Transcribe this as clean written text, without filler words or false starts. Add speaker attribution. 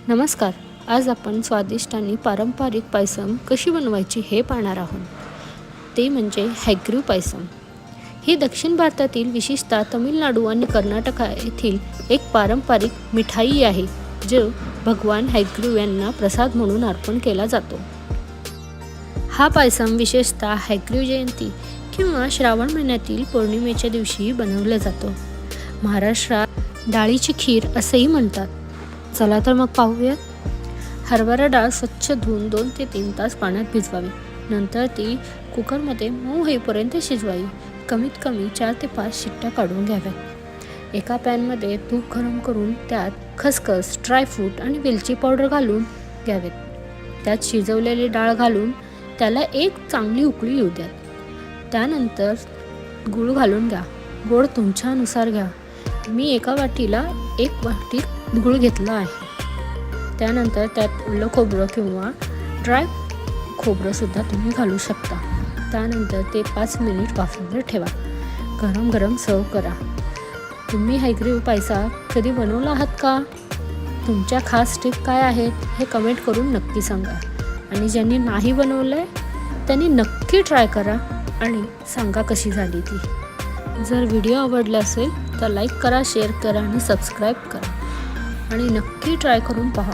Speaker 1: नमस्कार. आज आपण स्वादिष्ट आणि पारंपरिक पायसम कशी बनवायची हे पाहणार आहोत. ते म्हणजे हॅग्रीव पायसम. ही दक्षिण भारतातील विशेषतः तमिळनाडू आणि कर्नाटक येथील एक पारंपरिक मिठाई आहे, जो भगवान हॅग्रीव यांना प्रसाद म्हणून अर्पण केला जातो. हा पायसम विशेषतः हॅग्रीव जयंती किंवा श्रावण महिन्यातील पौर्णिमेच्या दिवशी बनवला जातो. महाराष्ट्रात डाळीची खीर असेही म्हणतात. चला तर मग पाहूयात. हरभरा डाळ स्वच्छ धुवून 2 ते 3 तास पाण्यात भिजवावी. नंतर ती कुकरमध्ये मऊ होईपर्यंत शिजवावी. कमीत कमी 4 ते 5 शिट्ट्या काढून घ्याव्यात. एका पॅनमध्ये तूप गरम करून त्यात खसखस, ड्रायफ्रूट आणि वेलची पावडर घालून घ्यावेत. त्यात शिजवलेली डाळ घालून त्याला एक चांगली उकळी येऊ द्या. त्यानंतर गूळ घालून घ्या. गोड तुमच्यानुसार घ्या. मी एका वाटीला 1 वाटी गूळ घेतला आहे. त्यानंतर त्यात ओलं खोबरं किंवा ड्राय खोबरंसुद्धा तुम्ही घालू शकता. त्यानंतर ते 5 मिनिट वाफेवर ठेवा. गरम गरम सर्व करा. तुम्ही हॅग्रीव पायसा कधी बनवला आहात का? तुमच्या खास टिप काय आहेत हे कमेंट करून नक्की सांगा. आणि ज्यांनी नाही बनवलं आहे त्यांनी नक्की ट्राय करा आणि सांगा कशी झाली ती. जर व्हिडिओ आवडला असेल तर लाईक करा, शेअर करा आणि सबस्क्राईब करा. आणि नक्की ट्राय करून पहा.